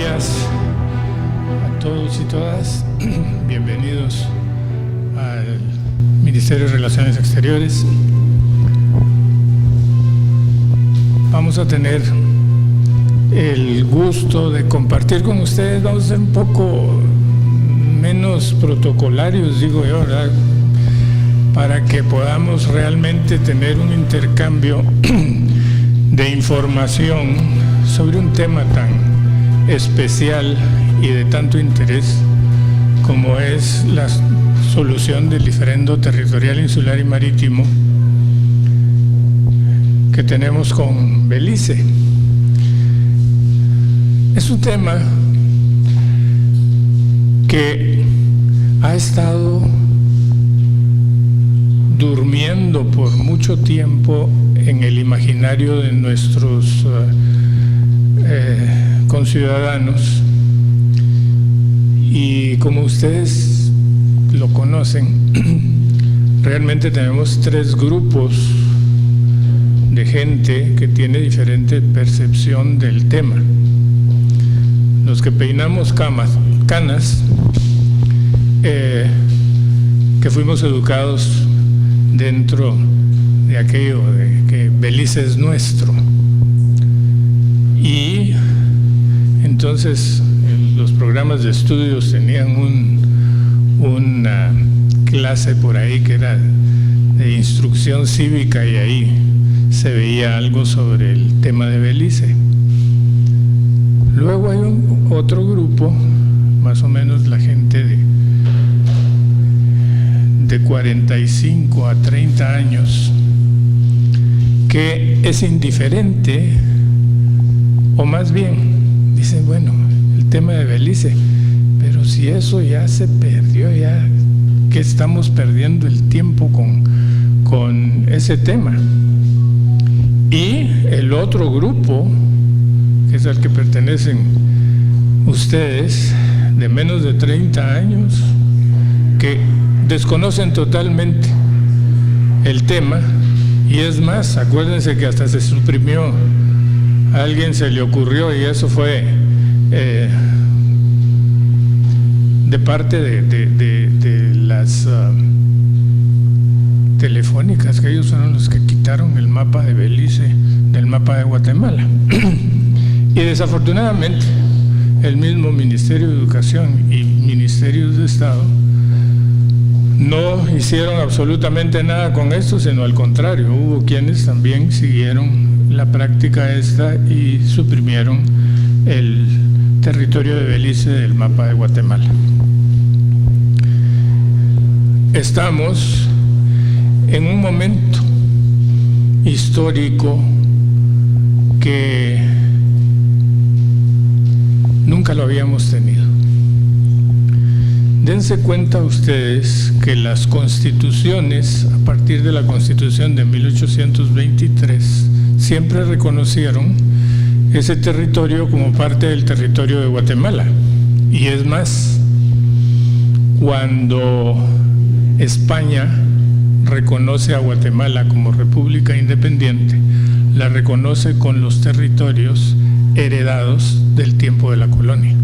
días a todos y todas. Bienvenidos al Ministerio de Relaciones Exteriores. Vamos a tener el gusto de compartir con ustedes. Vamos a ser un poco menos protocolarios, digo yo, ¿verdad?, para que podamos realmente tener un intercambio de información sobre un tema tan especial y de tanto interés como es la solución del diferendo territorial, insular y marítimo que tenemos con Belice. Es un tema que ha estado durmiendo por mucho tiempo en el imaginario de nuestros conciudadanos, y como ustedes lo conocen, realmente tenemos tres grupos de gente que tiene diferente percepción del tema. Los que peinamos canas, que fuimos educados dentro de aquello de que Belice es nuestro, y entonces los programas de estudios tenían una clase por ahí que era de instrucción cívica, y ahí se veía algo sobre el tema de Belice. Luego hay otro grupo, más o menos la gente de 45 a 30 años, que es indiferente, o más bien dicen, bueno, el tema de Belice, pero si eso ya se perdió, ya que estamos perdiendo el tiempo con ese tema. Y el otro grupo, que es al que pertenecen ustedes, de menos de 30 años, que desconocen totalmente el tema, y es más, acuérdense que hasta se suprimió, a alguien se le ocurrió, y eso fue de parte de las telefónicas, que ellos fueron los que quitaron el mapa de Belice del mapa de Guatemala. Y desafortunadamente el mismo Ministerio de Educación y Ministerios de Estado no hicieron absolutamente nada con esto, sino al contrario, hubo quienes también siguieron la práctica esta y suprimieron el territorio de Belice del mapa de Guatemala. Estamos en un momento histórico que nunca lo habíamos tenido. Dense cuenta ustedes que las constituciones, a partir de la Constitución de 1823, siempre reconocieron ese territorio como parte del territorio de Guatemala. Y es más, cuando España reconoce a Guatemala como república independiente, la reconoce con los territorios heredados del tiempo de la colonia.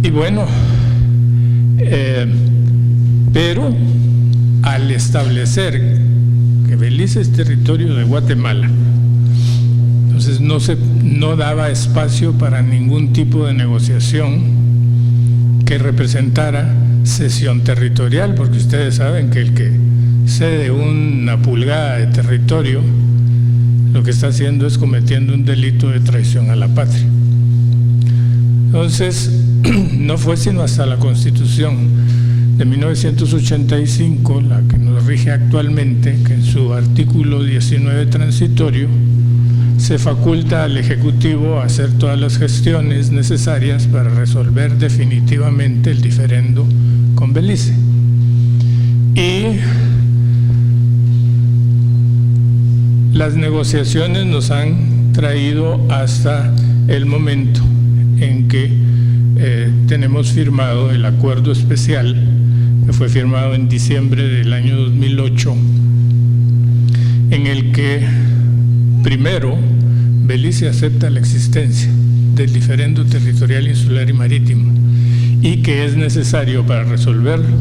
Y bueno, pero al establecer que Belice es territorio de Guatemala, entonces no daba espacio para ningún tipo de negociación que representara cesión territorial, porque ustedes saben que el que cede una pulgada de territorio lo que está haciendo es cometiendo un delito de traición a la patria. Entonces, no fue sino hasta la Constitución de 1985, la que nos rige actualmente, que en su artículo 19 transitorio se faculta al Ejecutivo a hacer todas las gestiones necesarias para resolver definitivamente el diferendo con Belice. Y las negociaciones nos han traído hasta el momento en que tenemos firmado el acuerdo especial, que fue firmado en diciembre del año 2008, en el que primero Belice acepta la existencia del diferendo territorial, insular y marítimo, y que es necesario para resolverlo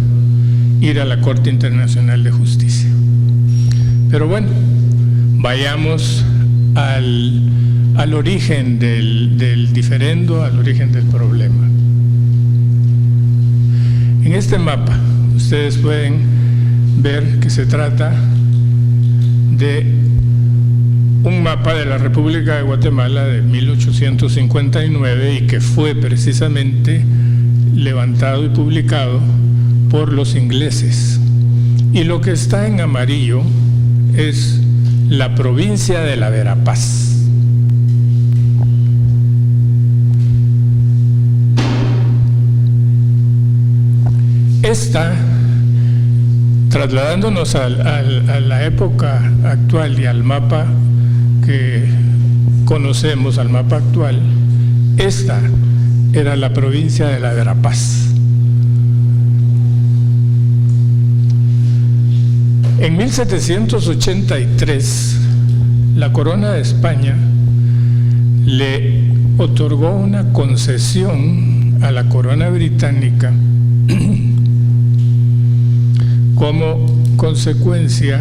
ir a la Corte Internacional de Justicia. Pero bueno, vayamos al origen del diferendo, al origen del problema. En este mapa ustedes pueden ver que se trata de un mapa de la República de Guatemala de 1859 y que fue precisamente levantado y publicado por los ingleses. Y lo que está en amarillo es la provincia de la Verapaz. Esta, trasladándonos a la época actual y al mapa que conocemos, al mapa actual, esta era la provincia de la Verapaz. En 1783, la Corona de España le otorgó una concesión a la Corona británica como consecuencia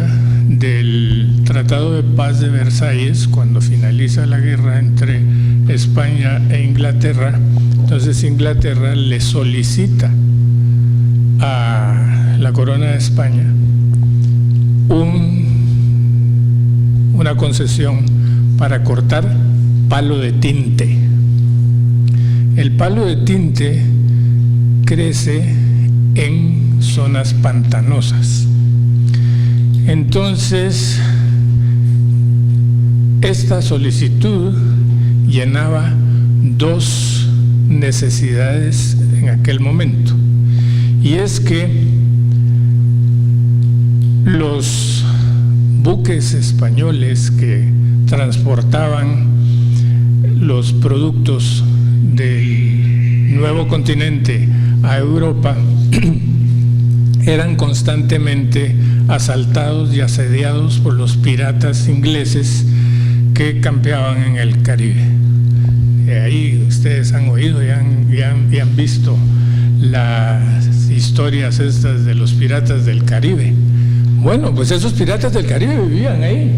del Tratado de Paz de Versalles, cuando finaliza la guerra entre España e Inglaterra. Entonces Inglaterra le solicita a la Corona de España una concesión para cortar palo de tinte. El palo de tinte crece en zonas pantanosas. Entonces, esta solicitud llenaba dos necesidades en aquel momento, y es que los buques españoles que transportaban los productos del nuevo continente a Europa eran constantemente asaltados y asediados por los piratas ingleses que campeaban en el Caribe. Ahí ustedes han oído y han visto las historias estas de los piratas del Caribe. Bueno, pues esos piratas del Caribe vivían ahí,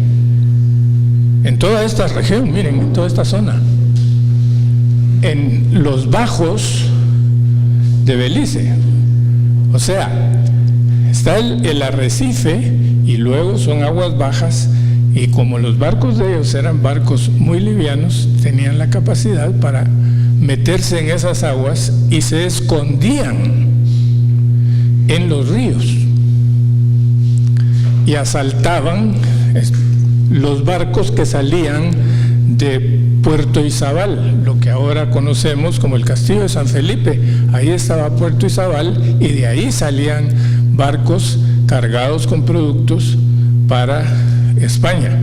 en toda esta región, miren, en toda esta zona, en los bajos de Belice. O sea, está el arrecife y luego son aguas bajas, y como los barcos de ellos eran barcos muy livianos, tenían la capacidad para meterse en esas aguas y se escondían en los ríos y asaltaban los barcos que salían de Puerto Izabal, lo que ahora conocemos como el Castillo de San Felipe. Ahí estaba Puerto Izabal y de ahí salían barcos cargados con productos para España.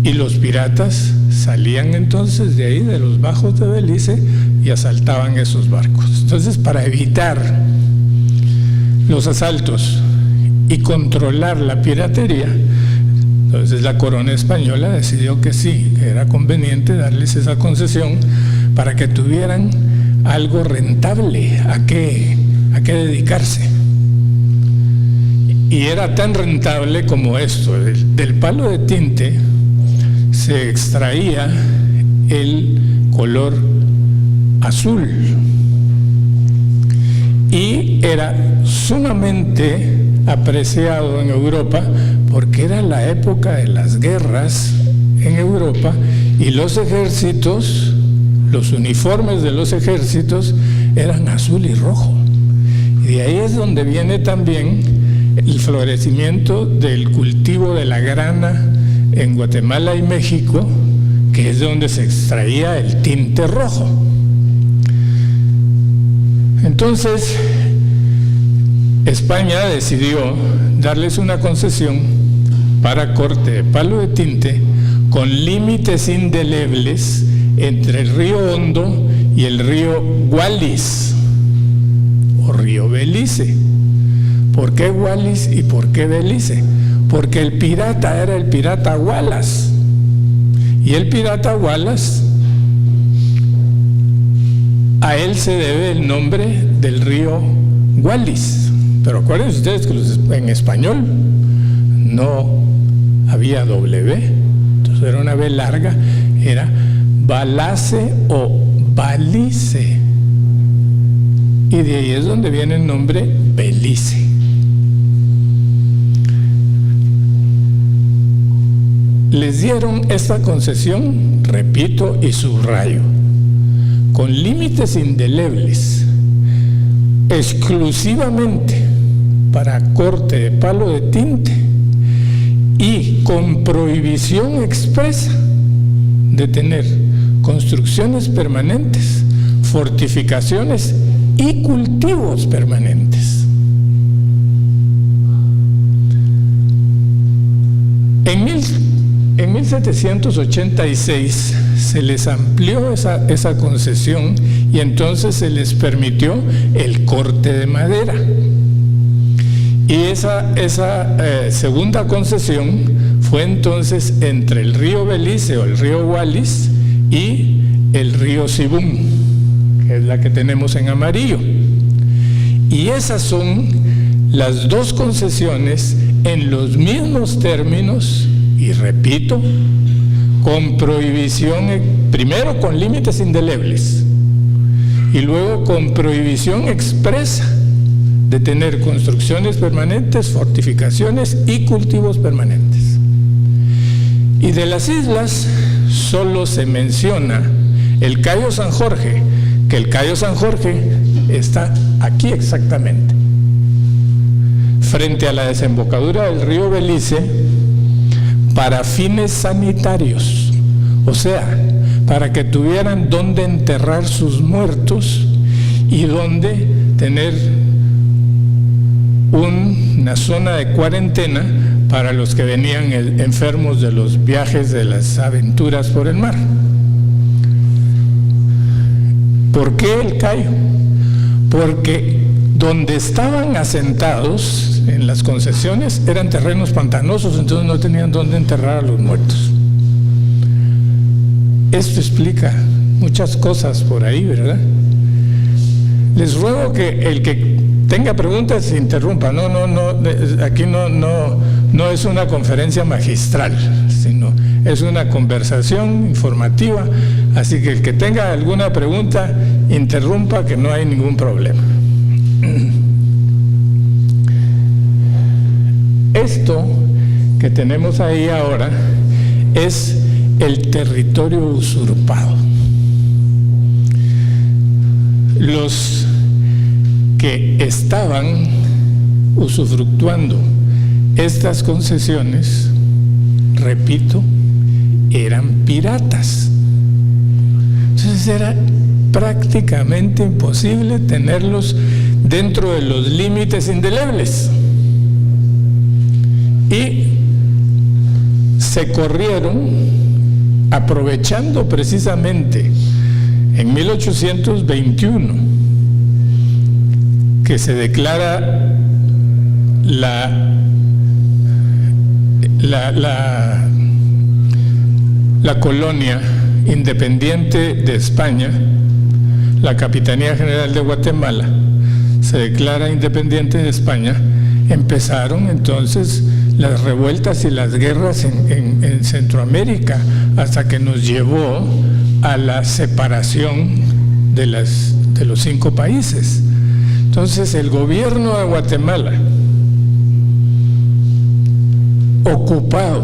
Y los piratas salían entonces de ahí, de los bajos de Belice, y asaltaban esos barcos. Entonces, para evitar los asaltos y controlar la piratería, entonces la corona española decidió que sí, que era conveniente darles esa concesión para que tuvieran algo rentable a qué dedicarse. Y era tan rentable como esto: del palo de tinte se extraía el color azul y era sumamente apreciado en Europa porque era la época de las guerras en Europa, y los ejércitos, los uniformes de los ejércitos eran azul y rojo. Y de ahí es donde viene también el florecimiento del cultivo de la grana en Guatemala y México, que es donde se extraía el tinte rojo. Entonces, España decidió darles una concesión para corte de palo de tinte con límites indelebles entre el río Hondo y el río Gualis o río Belice. ¿Por qué Gualis y por qué Belice? Porque el pirata era el pirata Wallace, y el pirata Wallace A él se debe el nombre del río Wallis. Pero acuérdense ustedes que en español no había W, entonces era una B larga, era Valace o Balice. Y de ahí es donde viene el nombre Belice. Les dieron esta concesión, repito y subrayo, con límites indelebles, exclusivamente para corte de palo de tinte y con prohibición expresa de tener construcciones permanentes, fortificaciones y cultivos permanentes. En 1786 se les amplió esa concesión y entonces se les permitió el corte de madera. Y esa segunda concesión fue entonces entre el río Belice o el río Wallis y el río Sibún, que es la que tenemos en amarillo. Y esas son las dos concesiones en los mismos términos, y repito, con prohibición, primero con límites indelebles y luego con prohibición expresa de tener construcciones permanentes, fortificaciones y cultivos permanentes. Y de las islas solo se menciona el Cayo San Jorge, que el Cayo San Jorge está aquí exactamente, frente a la desembocadura del río Belice, para fines sanitarios, o sea, para que tuvieran dónde enterrar sus muertos y dónde tener una zona de cuarentena para los que venían enfermos de los viajes, de las aventuras por el mar. ¿Por qué el Cayo? Porque donde estaban asentados en las concesiones eran terrenos pantanosos, entonces no tenían dónde enterrar a los muertos. Esto explica muchas cosas por ahí, ¿verdad? Les ruego que el que tenga preguntas se interrumpa. Aquí no es una conferencia magistral, sino es una conversación informativa, así que el que tenga alguna pregunta interrumpa, que no hay ningún problema. Esto que tenemos ahí ahora es el territorio usurpado. Los que estaban usufructuando estas concesiones, repito, eran piratas. Entonces era prácticamente imposible tenerlos dentro de los límites indelebles. Y se corrieron, aprovechando precisamente en 1821 que se declara la colonia independiente de España, la Capitanía General de Guatemala se declara independiente de España. Empezaron entonces las revueltas y las guerras en Centroamérica, hasta que nos llevó a la separación de los 5 países. Entonces el gobierno de Guatemala, ocupado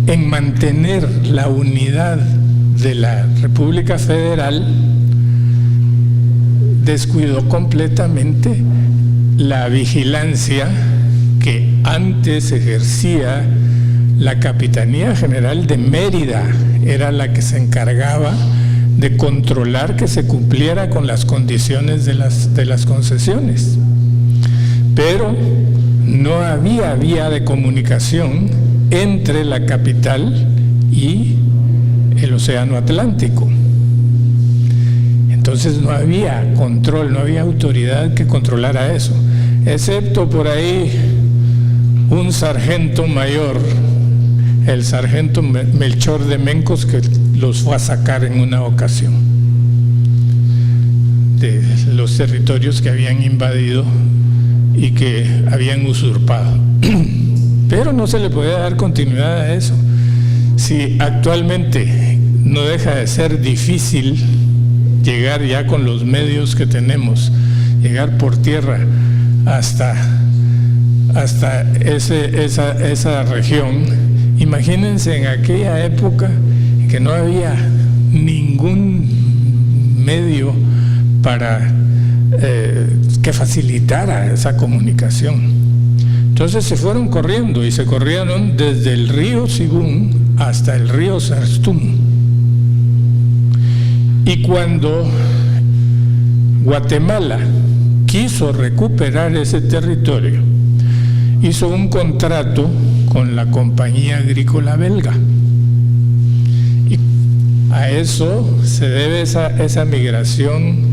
en mantener la unidad de la República Federal, descuidó completamente la vigilancia que antes ejercía la Capitanía General de Mérida. Era la que se encargaba de controlar que se cumpliera con las condiciones de las concesiones. Pero no había vía de comunicación entre la capital y el Océano Atlántico. Entonces no había control, no había autoridad que controlara eso, excepto por ahí un sargento mayor, el sargento Melchor de Mencos, que los fue a sacar en una ocasión. de los territorios que habían invadido y que habían usurpado. Pero no se le podía dar continuidad a eso. Si actualmente no deja de ser difícil llegar ya con los medios que tenemos, llegar por tierra hasta esa región, imagínense en aquella época en que no había ningún medio para que facilitara esa comunicación. Entonces se fueron corriendo y se corrieron desde el río Sibún hasta el río Sarstún. Y cuando Guatemala quiso recuperar ese territorio, hizo un contrato con la Compañía Agrícola Belga. Y a eso se debe esa migración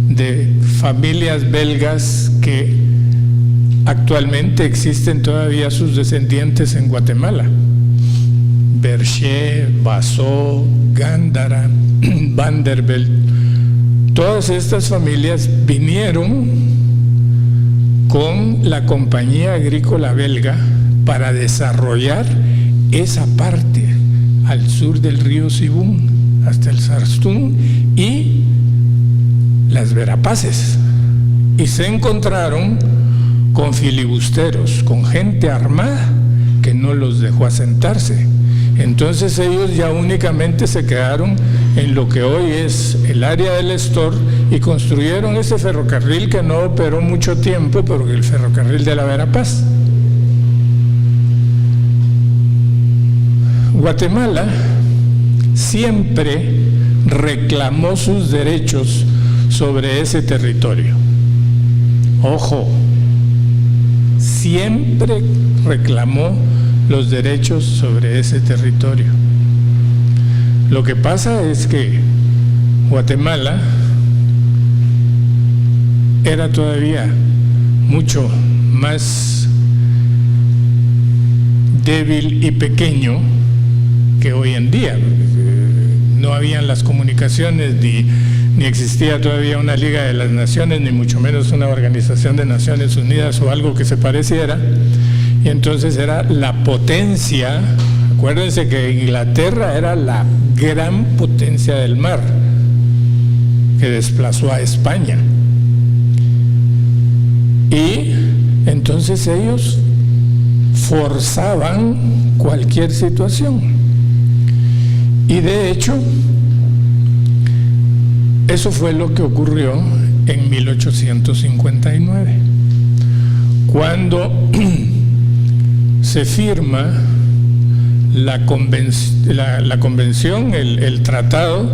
de familias belgas que actualmente existen todavía sus descendientes en Guatemala. Berché, Basó, Gándara, Vanderbilt, todas estas familias vinieron con la Compañía Agrícola Belga para desarrollar esa parte al sur del río Sibún hasta el Sarstún y las Verapaces, y se encontraron con filibusteros, con gente armada que no los dejó asentarse. Entonces ellos ya únicamente se quedaron en lo que hoy es el área del Estor y construyeron ese ferrocarril que no operó mucho tiempo, pero el ferrocarril de la Verapaz. Guatemala siempre reclamó sus derechos sobre ese territorio. Ojo, siempre reclamó los derechos sobre ese territorio. Lo que pasa es que Guatemala era todavía mucho más débil y pequeño que hoy en día. No habían las comunicaciones, ni existía todavía una Liga de las Naciones, ni mucho menos una Organización de Naciones Unidas o algo que se pareciera. Y entonces era la potencia. Acuérdense que Inglaterra era la gran potencia del mar que desplazó a España. Y entonces ellos forzaban cualquier situación. Y de hecho, eso fue lo que ocurrió en 1859, cuando se firma la convención, el Tratado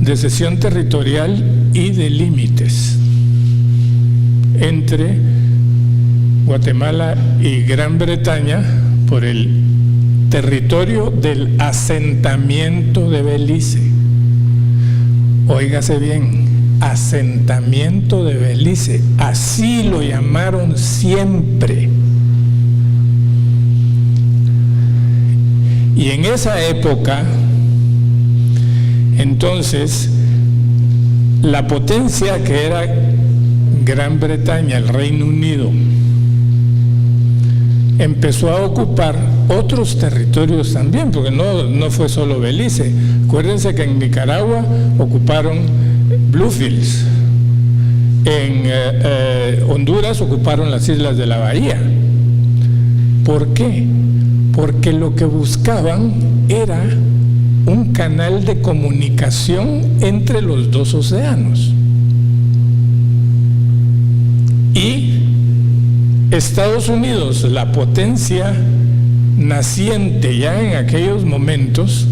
de Cesión Territorial y de Límites entre Guatemala y Gran Bretaña por el territorio del asentamiento de Belice. Óigase bien, asentamiento de Belice, así lo llamaron siempre. Y en esa época, entonces, la potencia que era Gran Bretaña, el Reino Unido, empezó a ocupar otros territorios también, porque no fue solo Belice. Acuérdense que en Nicaragua ocuparon Bluefields, en Honduras ocuparon las islas de la Bahía. ¿Por qué? Porque lo que buscaban era un canal de comunicación entre los dos océanos. Y Estados Unidos, la potencia naciente ya en aquellos momentos,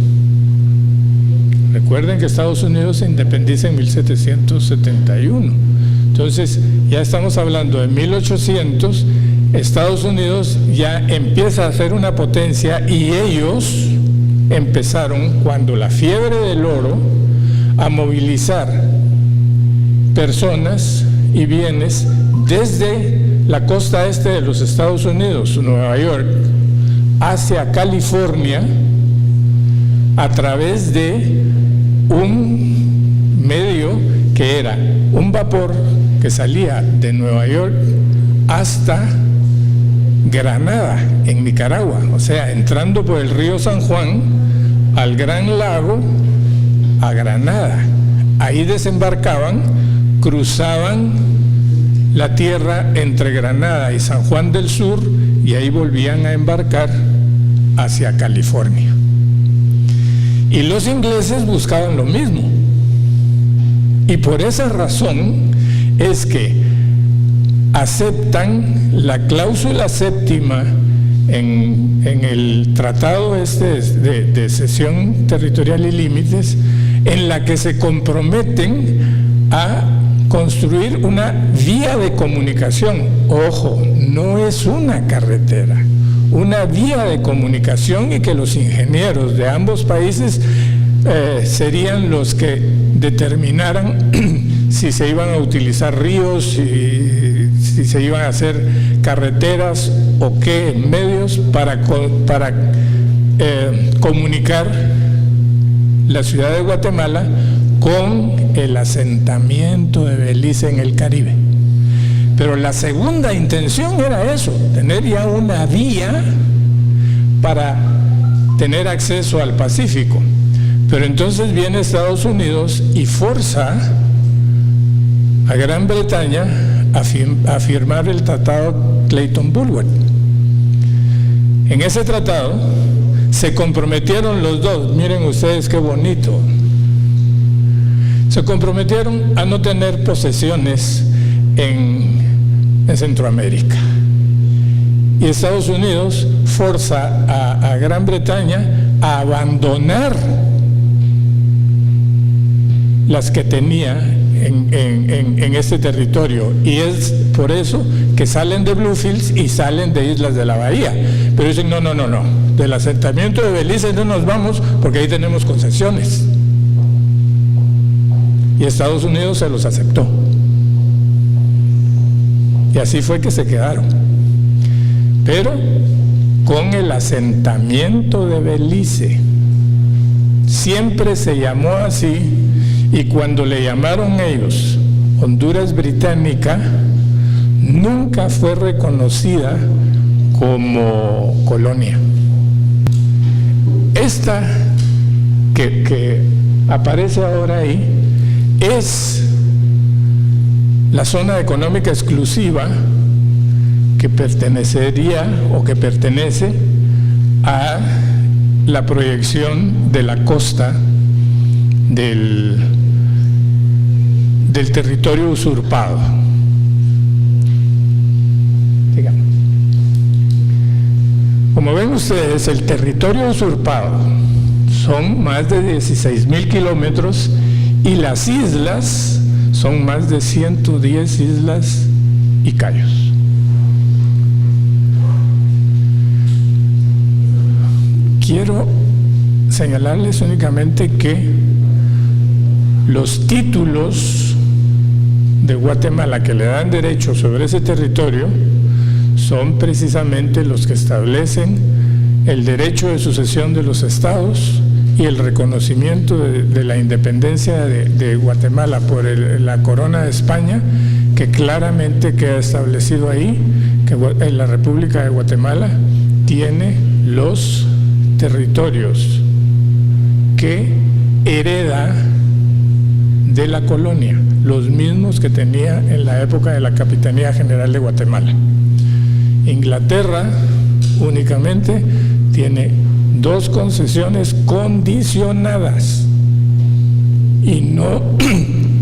recuerden que Estados Unidos se independiza en 1771, entonces ya estamos hablando de 1800, Estados Unidos ya empieza a ser una potencia y ellos empezaron, cuando la fiebre del oro, a movilizar personas y bienes desde la costa este de los Estados Unidos, Nueva York, hacia California, a través de un medio que era un vapor que salía de Nueva York hasta Granada, en Nicaragua, o sea, entrando por el río San Juan al Gran Lago, a Granada. Ahí desembarcaban, cruzaban la tierra entre Granada y San Juan del Sur y ahí volvían a embarcar hacia California. Y los ingleses buscaban lo mismo. Y por esa razón es que aceptan la cláusula séptima en el tratado de cesión territorial y límites, en la que se comprometen a construir una vía de comunicación. Ojo, no es una carretera, una vía de comunicación, y que los ingenieros de ambos países serían los que determinaran si se iban a utilizar ríos, si se iban a hacer carreteras o qué medios para comunicar la ciudad de Guatemala con el asentamiento de Belice en el Caribe. Pero la segunda intención era eso, tener ya una vía para tener acceso al Pacífico. Pero entonces viene Estados Unidos y forza a Gran Bretaña a firmar el tratado Clayton-Bulwer. En ese tratado se comprometieron los dos, miren ustedes qué bonito, se comprometieron a no tener posesiones en Centroamérica. Y Estados Unidos forza a Gran Bretaña a abandonar las que tenía en este territorio, y es por eso que salen de Bluefields y salen de Islas de la Bahía. Pero dicen no, del asentamiento de Belice no nos vamos porque ahí tenemos concesiones, y Estados Unidos se los aceptó, y así fue que se quedaron. Pero con el asentamiento de Belice, siempre se llamó así, y cuando le llamaron ellos Honduras Británica, nunca fue reconocida como colonia. Esta que aparece ahora ahí es la zona económica exclusiva que pertenecería o que pertenece a la proyección de la costa del territorio usurpado. Digamos. Como ven ustedes, el territorio usurpado son más de 16,000 kilómetros y las islas son más de 110 islas y cayos. Quiero señalarles únicamente que los títulos de Guatemala que le dan derecho sobre ese territorio son precisamente los que establecen el derecho de sucesión de los estados y el reconocimiento de la independencia de Guatemala por la corona de España, que claramente queda establecido ahí que la República de Guatemala tiene los territorios que hereda de la colonia, los mismos que tenía en la época de la Capitanía General de Guatemala. Inglaterra únicamente tiene 2 concesiones condicionadas y no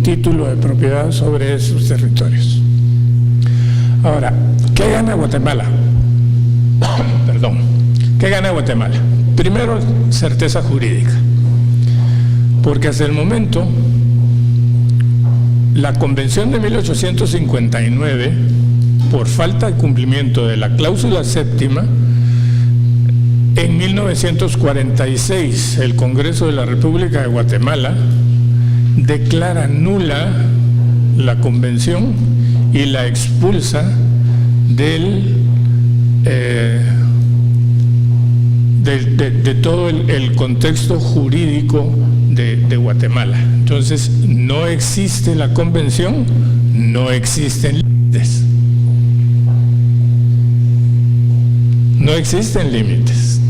título de propiedad sobre esos territorios. Ahora, ¿qué gana Guatemala? Perdón, ¿qué gana Guatemala? Primero, certeza jurídica, porque hasta el momento la Convención de 1859, por falta de cumplimiento de la cláusula séptima, en 1946 el Congreso de la República de Guatemala declara nula la convención y la expulsa de todo el contexto jurídico de Guatemala. Entonces, no existe la convención, no existen límites. No existen límites.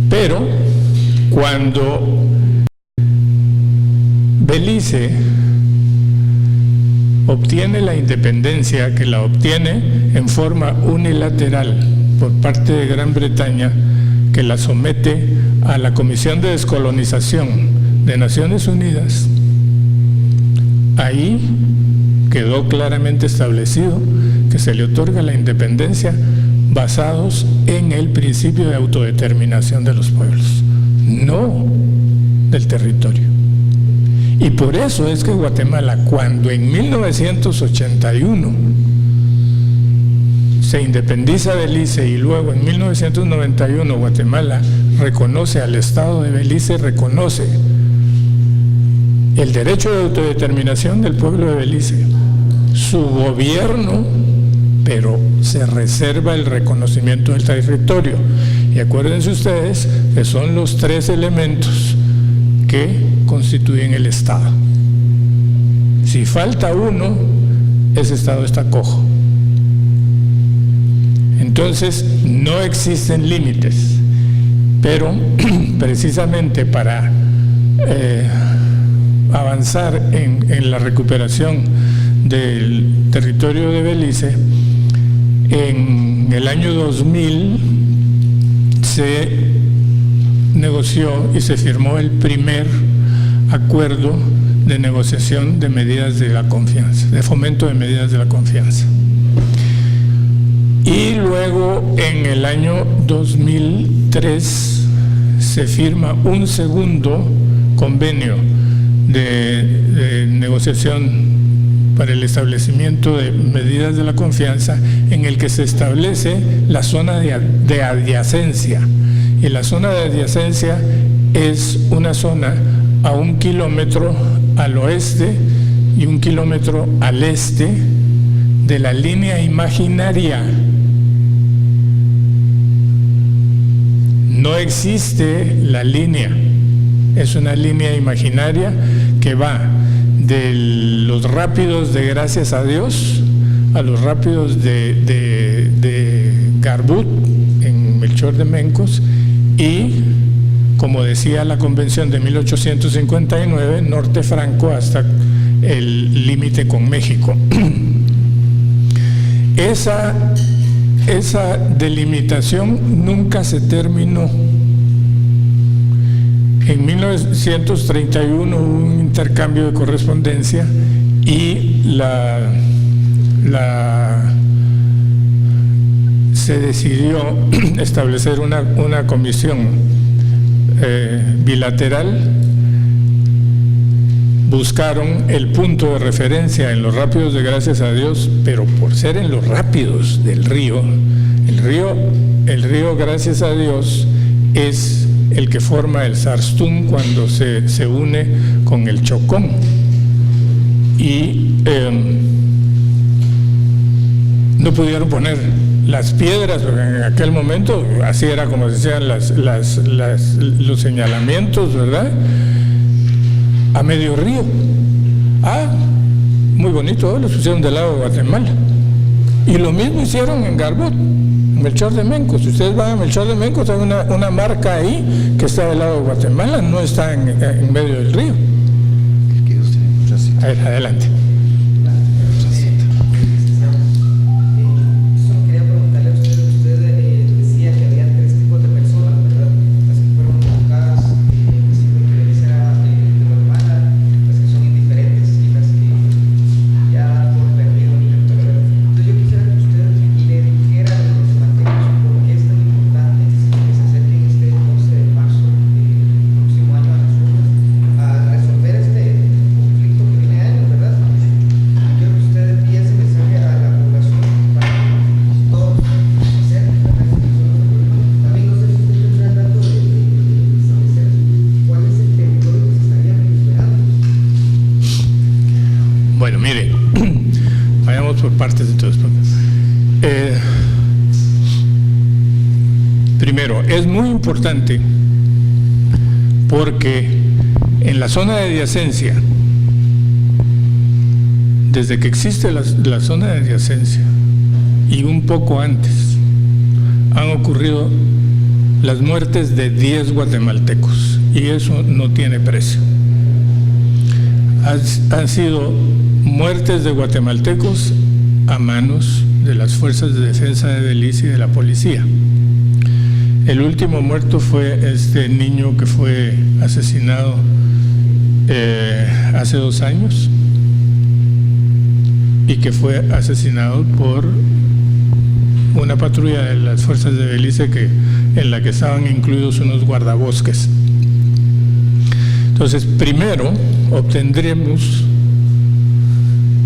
Pero cuando Belice obtiene la independencia, que la obtiene en forma unilateral por parte de Gran Bretaña, que la somete a la Comisión de Descolonización de Naciones Unidas, ahí quedó claramente establecido que se le otorga la independencia basados en el principio de autodeterminación de los pueblos, no del territorio. Y por eso es que Guatemala, cuando en 1981 se independiza Belice y luego en 1991 Guatemala reconoce al Estado de Belice, reconoce el derecho de autodeterminación del pueblo de Belice, su gobierno, pero se reserva el reconocimiento del territorio. Y acuérdense ustedes que son los tres elementos que constituyen el Estado. Si falta uno, ese Estado está cojo. Entonces, no existen límites, pero precisamente para avanzar en la recuperación del territorio de Belice, en el año 2000 se negoció y se firmó el primer acuerdo de negociación de medidas de la confianza, de fomento de medidas de la confianza. Y luego en el año 2003 se firma un segundo convenio de negociación para el establecimiento de medidas de la confianza, en el que se establece la zona de adyacencia. Y la zona de adyacencia es una zona a 1 kilómetro al oeste y 1 kilómetro al este de la línea imaginaria. No existe la línea, es una línea imaginaria que va de los rápidos de Gracias a Dios a los rápidos de Garbut en Melchor de Mencos y, como decía la convención de 1859, Norte Franco hasta el límite con México. Esa delimitación nunca se terminó. En 1931 hubo un intercambio de correspondencia y se decidió establecer una comisión bilateral. Buscaron el punto de referencia en los rápidos de Gracias a Dios, pero por ser en los rápidos del río, el río Gracias a Dios es el que forma el Sarstún cuando se une con el Chocón. Y no pudieron poner las piedras, porque en aquel momento así era como se hacían los señalamientos, ¿verdad?, a medio río. Muy bonito, los pusieron del lado de Guatemala. Y lo mismo hicieron en Garbut, en Melchor de Mencos. Si ustedes van a Melchor de Mencos, hay una marca ahí que está del lado de Guatemala, no está en medio del río. A ver, adelante. Bueno, mire, vayamos por partes entonces. Primero, es muy importante porque en la zona de adyacencia, desde que existe la zona de adyacencia y un poco antes, han ocurrido las muertes de 10 guatemaltecos, y eso no tiene precio. Han sido muertes de guatemaltecos a manos de las fuerzas de defensa de Belice y de la policía. El último muerto fue este niño que fue asesinado hace 2 años y que fue asesinado por una patrulla de las fuerzas de Belice en la que estaban incluidos unos guardabosques. Entonces, primero obtendremos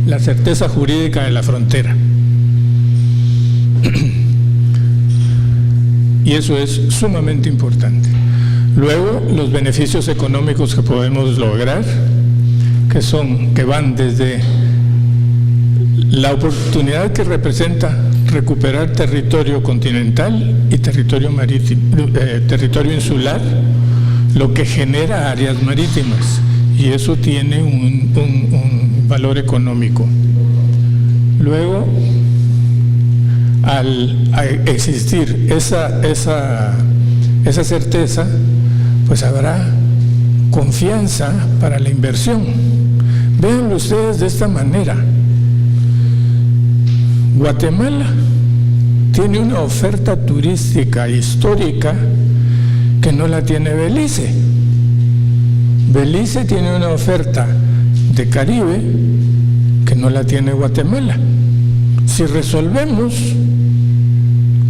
la certeza jurídica de la frontera. Y eso es sumamente importante. Luego, los beneficios económicos que podemos lograr, que van desde la oportunidad que representa recuperar territorio continental y territorio marítimo, territorio insular, lo que genera áreas marítimas, y eso tiene un valor económico. Luego, al existir esa certeza, pues habrá confianza para la inversión. Véanlo ustedes de esta manera. Guatemala tiene una oferta turística histórica que no la tiene Belice. Belice tiene una oferta de Caribe que no la tiene Guatemala. Si resolvemos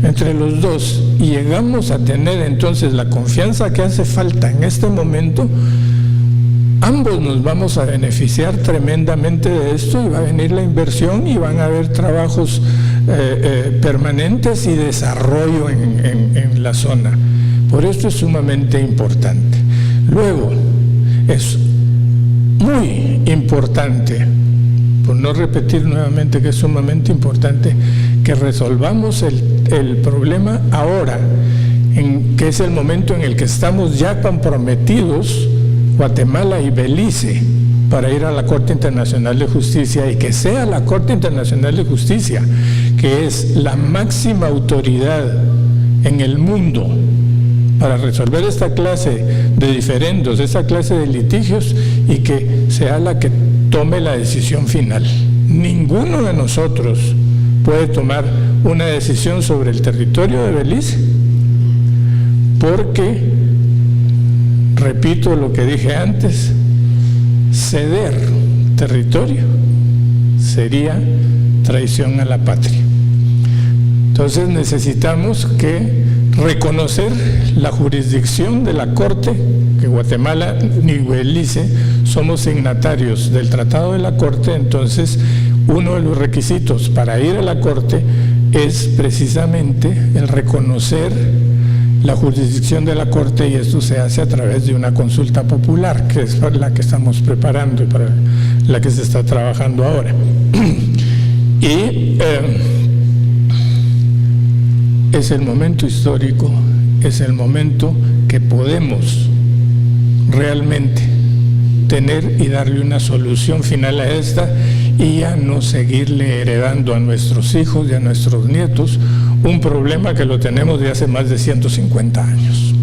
entre los dos y llegamos a tener entonces la confianza que hace falta en este momento, ambos nos vamos a beneficiar tremendamente de esto, y va a venir la inversión y van a haber trabajos permanentes y desarrollo en la zona. Por esto es sumamente importante. Luego, es muy importante, por no repetir nuevamente que es sumamente importante, que resolvamos el problema ahora, que es el momento en el que estamos ya comprometidos, Guatemala y Belice, para ir a la Corte Internacional de Justicia, y que sea la Corte Internacional de Justicia, que es la máxima autoridad en el mundo para resolver esta clase de diferendos, esta clase de litigios, y que sea la que tome la decisión final. Ninguno de nosotros puede tomar una decisión sobre el territorio de Belice, porque, repito lo que dije antes, ceder territorio sería traición a la patria. Entonces necesitamos reconocer la jurisdicción de la Corte, que Guatemala ni Belice somos signatarios del Tratado de la Corte. Entonces, uno de los requisitos para ir a la Corte es precisamente el reconocer la jurisdicción de la Corte, y esto se hace a través de una consulta popular, que es la que estamos preparando y para la que se está trabajando ahora. Y es el momento histórico, es el momento que podemos realmente tener y darle una solución final a esta, y ya no seguirle heredando a nuestros hijos y a nuestros nietos un problema que lo tenemos de hace más de 150 años.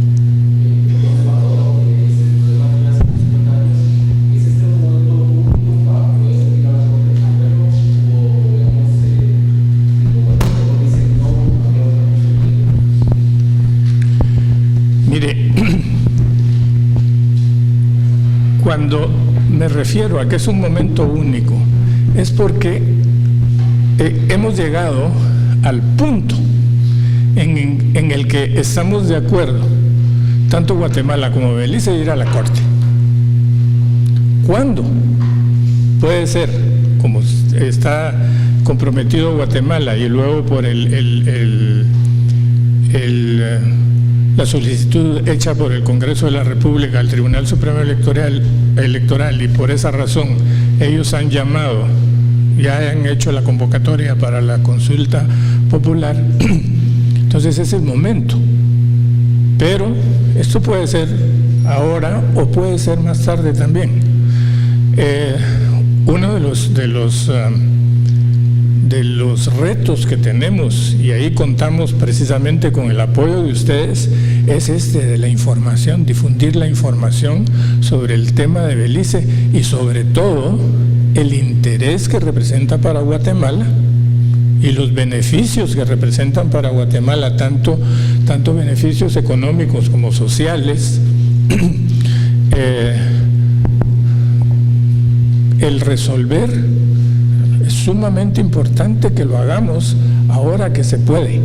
Mire, cuando me refiero a que es un momento único, es porque hemos llegado al punto en el que estamos de acuerdo, tanto Guatemala como Belice, ir a la Corte. ¿Cuándo? Puede ser, como está comprometido Guatemala, y luego por la solicitud hecha por el Congreso de la República al Tribunal Supremo Electoral, y por esa razón ellos han llamado, ya han hecho la convocatoria para la consulta popular. Entonces es el momento, pero esto puede ser ahora o puede ser más tarde también. Uno de los retos que tenemos, y ahí contamos precisamente con el apoyo de ustedes, es de la información, difundir la información sobre el tema de Belice y sobre todo el interés que representa para Guatemala y los beneficios que representan para Guatemala, tanto beneficios económicos como sociales. El resolver es sumamente importante que lo hagamos ahora que se puede.